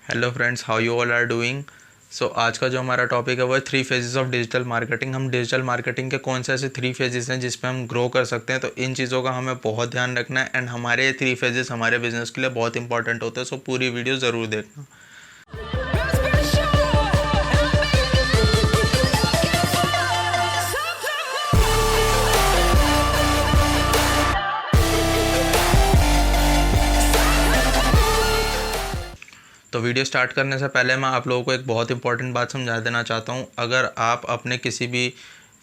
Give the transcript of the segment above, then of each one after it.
Hello friends, how you all are doing. So आज का जो हमारा टॉपिक है वो है 3 फेजेस ऑफ डिजिटल मार्केटिंग। हम डिजिटल मार्केटिंग के कौन से ऐसे 3 फेजेस हैं जिसमें हम ग्रो कर सकते हैं, तो इन चीज़ों का हमें बहुत ध्यान रखना है एंड हमारे ये 3 फेजेस हमारे बिजनेस के लिए बहुत इंपॉर्टेंट होते हैं। सो पूरी वीडियो ज़रूर देखना। तो वीडियो स्टार्ट करने से पहले मैं आप लोगों को एक बहुत इंपॉर्टेंट बात समझा देना चाहता हूँ। अगर आप अपने किसी भी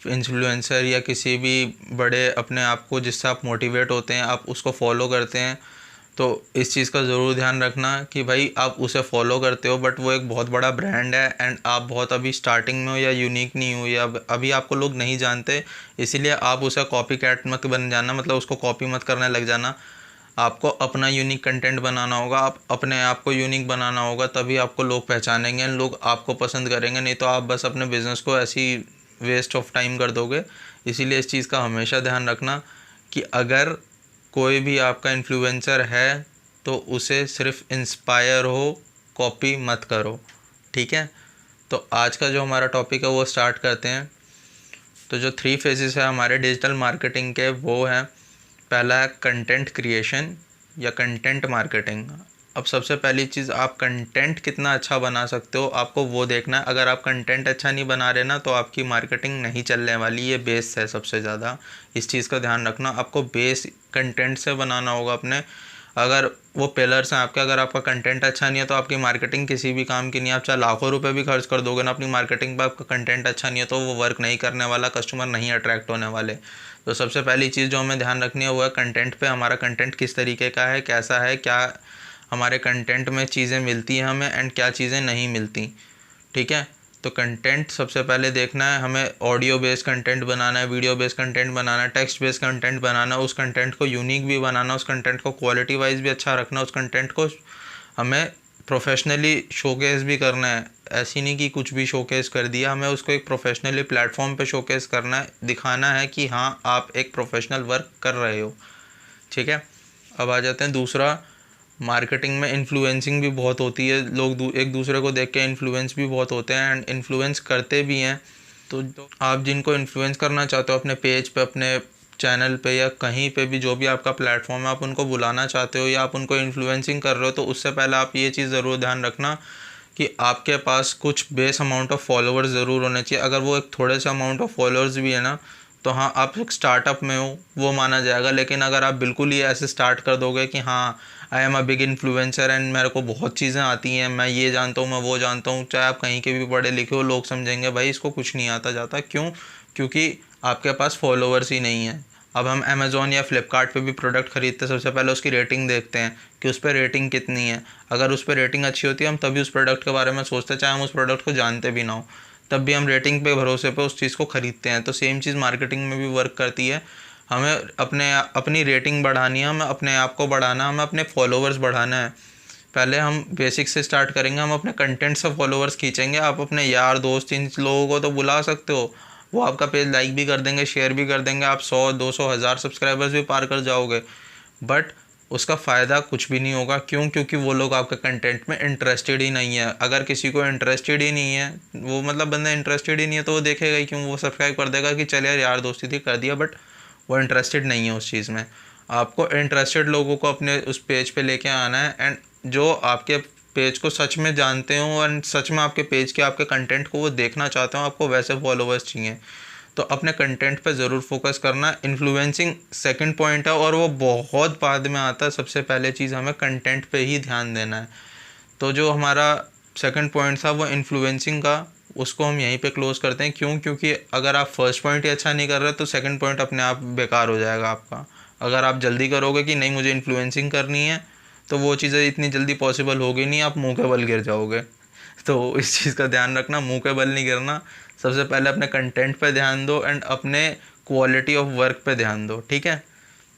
इन्फ्लुएंसर या किसी भी बड़े अपने आप को जिससे आप मोटिवेट होते हैं, आप उसको फॉलो करते हैं, तो इस चीज़ का ज़रूर ध्यान रखना कि भाई आप उसे फॉलो करते हो बट वो एक बहुत बड़ा ब्रांड है एंड आप बहुत अभी स्टार्टिंग में हो या यूनिक नहीं हो या अभी आपको लोग नहीं जानते, इसीलिए आप उसे कॉपी कैट मत बन जाना, मतलब उसको कॉपी मत करने लग जाना। आपको अपना यूनिक कंटेंट बनाना होगा, आप अपने आप को यूनिक बनाना होगा, तभी आपको लोग पहचानेंगे, लोग आपको पसंद करेंगे। नहीं तो आप बस अपने बिज़नेस को ऐसी वेस्ट ऑफ टाइम कर दोगे। इसीलिए इस चीज़ का हमेशा ध्यान रखना कि अगर कोई भी आपका इन्फ्लुएंसर है तो उसे सिर्फ इंस्पायर हो, कॉपी मत करो। ठीक है, तो आज का जो हमारा टॉपिक है वो स्टार्ट करते हैं। तो जो 3 फेजेस है हमारे डिजिटल मार्केटिंग के वो हैं, पहला है कंटेंट क्रिएशन या कंटेंट मार्केटिंग। अब सबसे पहली चीज़, आप कंटेंट कितना अच्छा बना सकते हो आपको वो देखना है। अगर आप कंटेंट अच्छा नहीं बना रहे ना तो आपकी मार्केटिंग नहीं चलने वाली। ये बेस है सबसे ज़्यादा, इस चीज़ का ध्यान रखना। आपको बेस कंटेंट से बनाना होगा अपने। अगर वो पिलर्स हैं आपके, अगर आपका कंटेंट अच्छा नहीं है तो आपकी मार्केटिंग किसी भी काम की नहीं है। आप चाहे लाखों रुपए भी खर्च कर दोगे ना अपनी मार्केटिंग पर, आपका कंटेंट अच्छा नहीं है तो वो वर्क नहीं करने वाला, कस्टमर नहीं अट्रैक्ट होने वाले। तो सबसे पहली चीज़ जो हमें ध्यान रखनी है वो है कंटेंट पे। हमारा कंटेंट किस तरीके का है, कैसा है, क्या हमारे कंटेंट में चीज़ें मिलती हैं हमें एंड क्या चीज़ें नहीं मिलती। ठीक है, तो कंटेंट सबसे पहले देखना है हमें। ऑडियो बेस्ड कंटेंट बनाना है, वीडियो बेस्ड कंटेंट बनाना है, टेक्स्ट बेस्ड कंटेंट बनाना है। उस कंटेंट को यूनिक भी बनाना, उस कंटेंट को क्वालिटी वाइज भी अच्छा रखना, उस कंटेंट को हमें प्रोफेशनली शोकेस भी करना है। ऐसी नहीं कि कुछ भी शोकेस कर दिया, हमें उसको एक प्रोफेशनली प्लेटफॉर्म पे शोकेस करना है, दिखाना है कि हाँ आप एक प्रोफेशनल वर्क कर रहे हो। ठीक है, अब आ जाते हैं दूसरा। मार्केटिंग में इन्फ्लुएंसिंग भी बहुत होती है, लोग एक दूसरे को देख के इन्फ्लुएंस भी बहुत होते हैं एंड इन्फ्लुएंस करते भी हैं। तो आप जिनको इन्फ्लुएंस करना चाहते हो अपने पेज पे, अपने चैनल पे या कहीं पे भी, जो भी आपका प्लेटफॉर्म है, आप उनको बुलाना चाहते हो या आप उनको इन्फ्लुएंसिंग कर रहे हो, तो उससे पहले आप ये चीज़ ज़रूर ध्यान रखना कि आपके पास कुछ बेस अमाउंट ऑफ फॉलोअर्स ज़रूर होने चाहिए। अगर वो एक थोड़े से अमाउंट ऑफ फॉलोअर्स भी है ना, तो हाँ आप एक स्टार्टअप में हो वो माना जाएगा। लेकिन अगर आप बिल्कुल ही ऐसे स्टार्ट कर दोगे कि हाँ I am a big influencer and मेरे को बहुत चीज़ें आती हैं, मैं ये जानता हूँ, मैं वो जानता हूँ, चाहे आप कहीं के भी पढ़े लिखे हो, लोग समझेंगे भाई इसको कुछ नहीं आता जाता। क्यों? क्योंकि आपके पास फॉलोअर्स ही नहीं है। अब हम अमेज़ोन या फ्लिपकार्ट पे भी प्रोडक्ट खरीदते हैं, सबसे पहले उसकी रेटिंग देखते हैं कि उस पर रेटिंग कितनी है। अगर उस पर रेटिंग अच्छी होती है हम तभी उस प्रोडक्ट के बारे में सोचते हैं, चाहे हम उस प्रोडक्ट को जानते भी ना हो, तब भी हम रेटिंग पे भरोसे पे उस चीज़ को ख़रीदते हैं। तो सेम चीज़ मार्केटिंग में भी वर्क करती है। हमें अपनी रेटिंग बढ़ानी है, हमें अपने आप को बढ़ाना, हमें अपने फॉलोअर्स बढ़ाना है। पहले हम बेसिक से स्टार्ट करेंगे, हम अपने कंटेंट से फॉलोअर्स खींचेंगे। आप अपने यार दोस्त इन लोगों को तो बुला सकते हो, वो आपका पेज लाइक भी कर देंगे, शेयर भी कर देंगे, आप 100 200 हज़ार सब्सक्राइबर्स भी पार कर जाओगे, बट उसका फ़ायदा कुछ भी नहीं होगा। क्यों? क्योंकि वो लोग आपके कंटेंट में इंटरेस्टेड ही नहीं है। अगर किसी को इंटरेस्टेड ही नहीं है, वो मतलब बंदा इंटरेस्टेड ही नहीं है, तो वो देखेगा ही क्यों? वो सब्सक्राइब कर देगा कि चल यार दोस्ती थी कर दिया, बट वो इंटरेस्टेड नहीं है उस चीज़ में। आपको इंटरेस्टेड लोगों को अपने उस पेज पे लेके आना है एंड जो आपके पेज को सच में जानते हो एंड सच में आपके पेज के आपके कंटेंट को वो देखना चाहते हो, आपको वैसे फॉलोअर्स चाहिए। तो अपने कंटेंट पे ज़रूर फोकस करना। इन्फ्लुएंसिंग सेकंड पॉइंट है और वो बहुत बाद में आता है। सबसे पहले चीज़ हमें कंटेंट पे ही ध्यान देना है। तो जो हमारा सेकंड पॉइंट था वो इन्फ्लुएंसिंग का, उसको हम यहीं पे क्लोज करते हैं। क्यों? क्योंकि अगर आप फर्स्ट पॉइंट ही अच्छा नहीं कर रहे तो सेकंड पॉइंट अपने आप बेकार हो जाएगा आपका। अगर आप जल्दी करोगे कि नहीं मुझे इन्फ्लुएंसिंग करनी है, तो वो चीज़ें इतनी जल्दी पॉसिबल होगी नहीं, आप मुँह के बल गिर जाओगे। तो इस चीज़ का ध्यान रखना, मुँह के बल नहीं गिरना। सबसे पहले अपने कंटेंट पे ध्यान दो एंड अपने क्वालिटी ऑफ वर्क पे ध्यान दो। ठीक है,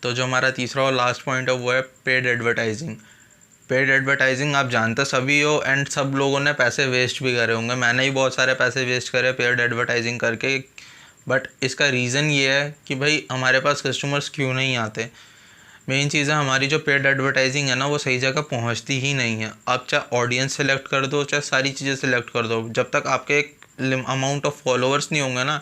तो जो हमारा तीसरा और लास्ट पॉइंट है वो है पेड एडवर्टाइजिंग। पेड एडवर्टाइजिंग आप जानते सभी हो एंड सब लोगों ने पैसे वेस्ट भी करे होंगे। मैंने ही बहुत सारे पैसे वेस्ट करे पेड एडवर्टाइजिंग करके, बट इसका रीज़न ये है कि भाई हमारे पास कस्टमर्स क्यों नहीं आते। मेन चीज़ है हमारी जो पेड एडवर्टाइजिंग है ना वो सही जगह पहुंचती ही नहीं है। आप चाहे ऑडियंस सेलेक्ट कर दो, चाहे सारी चीज़ें सेलेक्ट कर दो, जब तक आपके एक अमाउंट ऑफ फॉलोअर्स नहीं होंगे ना,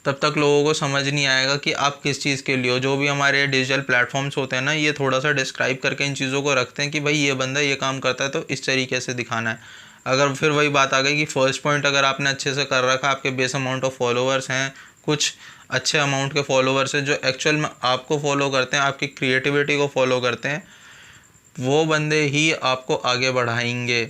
तब तक लोगों को समझ नहीं आएगा कि आप किस चीज़ के लिए हो। जो भी हमारे डिजिटल प्लेटफॉर्म्स होते हैं ना, ये थोड़ा सा डिस्क्राइब करके इन चीज़ों को रखते हैं कि भाई ये बंदा ये काम करता है तो इस तरीके से दिखाना है। अगर फिर वही बात आ गई कि फर्स्ट पॉइंट अगर आपने अच्छे से कर रखा, आपके बेस अमाउंट ऑफ फॉलोअर्स हैं, कुछ अच्छे अमाउंट के फॉलोअर्स हैं जो एक्चुअल में आपको फॉलो करते हैं, आपकी क्रिएटिविटी को फॉलो करते हैं, वो बंदे ही आपको आगे बढ़ाएंगे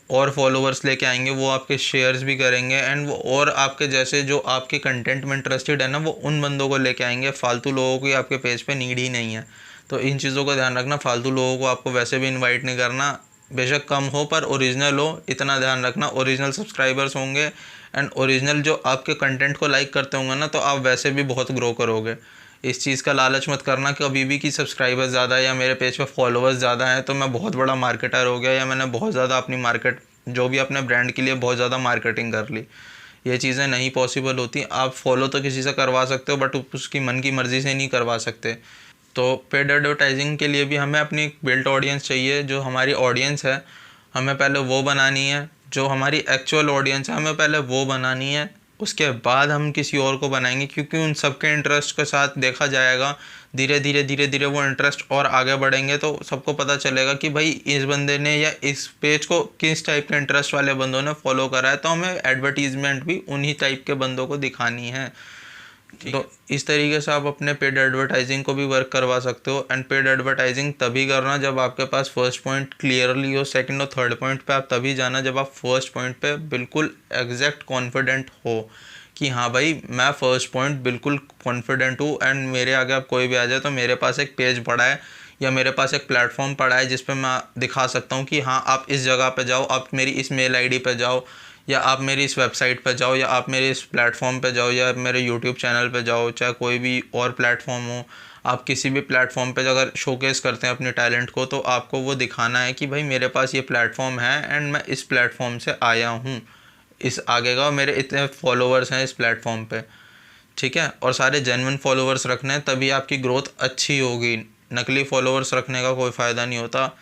और फॉलोअर्स लेके आएंगे। वो आपके शेयर्स भी करेंगे एंड वो और आपके जैसे जो आपके कंटेंट में इंटरेस्टेड है ना, वो उन बंदों को लेके आएंगे। फालतू लोगों की आपके पेज पे नीड ही नहीं है। तो इन चीज़ों का ध्यान रखना। फालतू लोगों को आपको वैसे भी इनवाइट नहीं करना, बेशक कम हो पर ओरिजिनल हो, इतना ध्यान रखना। ओरिजिनल सब्सक्राइबर्स होंगे एंड ओरिजिनल जो आपके कंटेंट को लाइक करते होंगे ना, तो आप वैसे भी बहुत ग्रो करोगे। इस चीज़ का लालच मत करना कि कभी भी कि सब्सक्राइबर्स ज़्यादा है या मेरे पेज पे फॉलोअर्स ज़्यादा हैं तो मैं बहुत बड़ा मार्केटर हो गया, या मैंने बहुत ज़्यादा अपनी मार्केट जो भी अपने ब्रांड के लिए बहुत ज़्यादा मार्केटिंग कर ली। ये चीज़ें नहीं पॉसिबल होती। आप फॉलो तो किसी से करवा सकते हो बट उसकी मन की मर्ज़ी से नहीं करवा सकते। तो पेड एडवर्टाइजिंग के लिए भी हमें अपनी एक बिल्ट ऑडियंस चाहिए। जो हमारी ऑडियंस है हमें पहले वो बनानी है, जो हमारी एक्चुअल ऑडियंस है हमें पहले वो बनानी है, उसके बाद हम किसी और को बनाएंगे। क्योंकि उन सबके इंटरेस्ट के साथ देखा जाएगा, धीरे धीरे वो इंटरेस्ट और आगे बढ़ेंगे तो सबको पता चलेगा कि भाई इस बंदे ने या इस पेज को किस टाइप के इंटरेस्ट वाले बंदों ने फॉलो करा है, तो हमें एडवर्टीजमेंट भी उन्हीं टाइप के बंदों को दिखानी है। तो इस तरीके से आप अपने पेड एडवर्टाइजिंग को भी वर्क करवा सकते हो। एंड पेड एडवर्टाइजिंग तभी करना जब आपके पास फर्स्ट पॉइंट क्लियरली हो। सेकंड और थर्ड पॉइंट पे आप तभी जाना जब आप फर्स्ट पॉइंट पे बिल्कुल एग्जैक्ट कॉन्फिडेंट हो कि हाँ भाई मैं फर्स्ट पॉइंट बिल्कुल कॉन्फिडेंट हूँ एंड मेरे आगे आप कोई भी आ जाए तो मेरे पास एक पेज पड़ा है या मेरे पास एक प्लेटफॉर्म पड़ा है जिस पे मैं दिखा सकता हूँ कि हाँ आप इस जगह पे जाओ, आप मेरी इस मेल आईडी पे जाओ, या आप मेरी इस वेबसाइट पे जाओ, या आप मेरे इस प्लेटफॉर्म पे जाओ, या मेरे यूट्यूब चैनल पे जाओ, चाहे कोई भी और प्लेटफॉर्म हो। आप किसी भी प्लेटफॉर्म पे अगर शोकेस करते हैं अपने टैलेंट को तो आपको वो दिखाना है कि भाई मेरे पास ये प्लेटफॉर्म है एंड मैं इस प्लेटफॉर्म से आया हूँ, इस आगे का मेरे इतने फॉलोअर्स हैं इस प्लेटफॉर्म पे। ठीक है, और सारे जेन्युइन फॉलोअर्स रखने हैं तभी आपकी ग्रोथ अच्छी होगी। नकली फॉलोअर्स रखने का कोई फ़ायदा नहीं होता।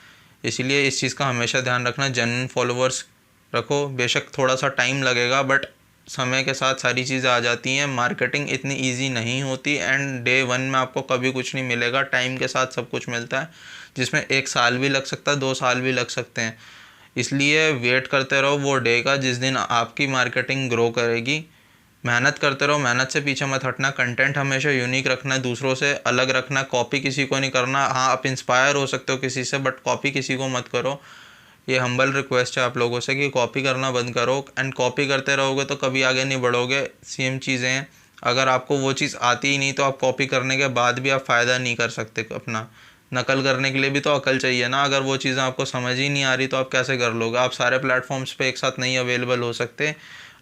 इसलिए इस चीज़ का हमेशा ध्यान रखना, जेन्युइन फॉलोअर्स रखो। बेशक थोड़ा सा टाइम लगेगा बट समय के साथ सारी चीज़ें आ जाती हैं। मार्केटिंग इतनी इजी नहीं होती एंड डे वन में आपको कभी कुछ नहीं मिलेगा। टाइम के साथ सब कुछ मिलता है, जिसमें 1 साल भी लग सकता है, 2 साल भी लग सकते हैं। इसलिए वेट करते रहो वो डे का जिस दिन आपकी मार्केटिंग ग्रो करेगी। मेहनत करते रहो, मेहनत से पीछे मत हटना। कंटेंट हमेशा यूनिक रखना है, दूसरों से अलग रखना, कॉपी किसी को नहीं करना। हाँ आप इंस्पायर हो सकते हो किसी से बट कॉपी किसी को मत करो। ये हम्बल रिक्वेस्ट है आप लोगों से कि कॉपी करना बंद करो। एंड कॉपी करते रहोगे तो कभी आगे नहीं बढ़ोगे। सेम चीज़ें हैं, अगर आपको वो चीज़ आती ही नहीं तो आप कॉपी करने के बाद भी आप फ़ायदा नहीं कर सकते। अपना नकल करने के लिए भी तो अकल चाहिए ना। अगर वो चीज़ें आपको समझ ही नहीं आ रही तो आप कैसे कर लोगे। आप सारे प्लेटफॉर्म्स पे एक साथ नहीं अवेलेबल हो सकते।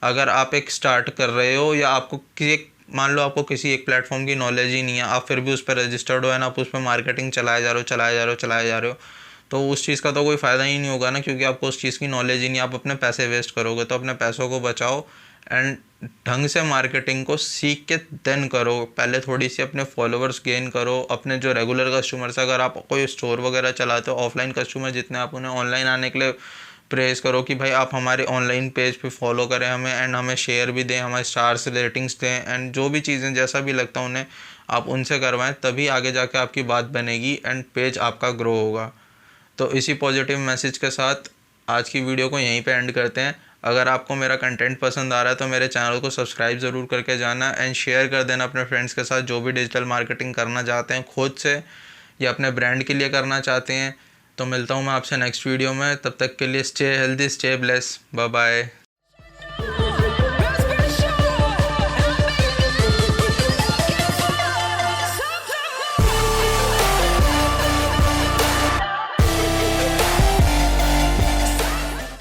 अगर आप एक स्टार्ट कर रहे हो या आपको किसी मान लो आपको किसी एक प्लेटफॉर्म की नॉलेज ही नहीं है, आप फिर भी उस पर रजिस्टर्ड हो एंड आप उस पर मार्केटिंग चलाए जा रहे हो तो उस चीज़ का तो कोई फ़ायदा ही नहीं होगा ना, क्योंकि आपको उस चीज़ की नॉलेज ही नहीं। आप अपने पैसे वेस्ट करोगे। तो अपने पैसों को बचाओ एंड ढंग से मार्केटिंग को सीख के देन करो। पहले थोड़ी सी अपने फॉलोअर्स गेन करो। अपने जो रेगुलर कस्टमर्स, अगर आप कोई स्टोर वगैरह चलाते हो, ऑफलाइन कस्टमर जितने आप उन्हें ऑनलाइन आने के लिए प्रेस करो कि भाई आप हमारे ऑनलाइन पेज पे फॉलो करें हमें एंड हमें शेयर भी दें, हमारे स्टार्स रेटिंग्स दें एंड जो भी चीज़ें जैसा भी लगता है उन्हें आप उनसे करवाएं। तभी आगे जाके आपकी बात बनेगी एंड पेज आपका ग्रो होगा। तो इसी पॉजिटिव मैसेज के साथ आज की वीडियो को यहीं पे एंड करते हैं। अगर आपको मेरा कंटेंट पसंद आ रहा है तो मेरे चैनल को सब्सक्राइब ज़रूर करके जाना एंड शेयर कर देना अपने फ्रेंड्स के साथ जो भी डिजिटल मार्केटिंग करना चाहते हैं खुद से या अपने ब्रांड के लिए करना चाहते हैं। तो मिलता हूँ मैं आपसे नेक्स्ट वीडियो में। तब तक के लिए stay healthy, stay bless, bye bye.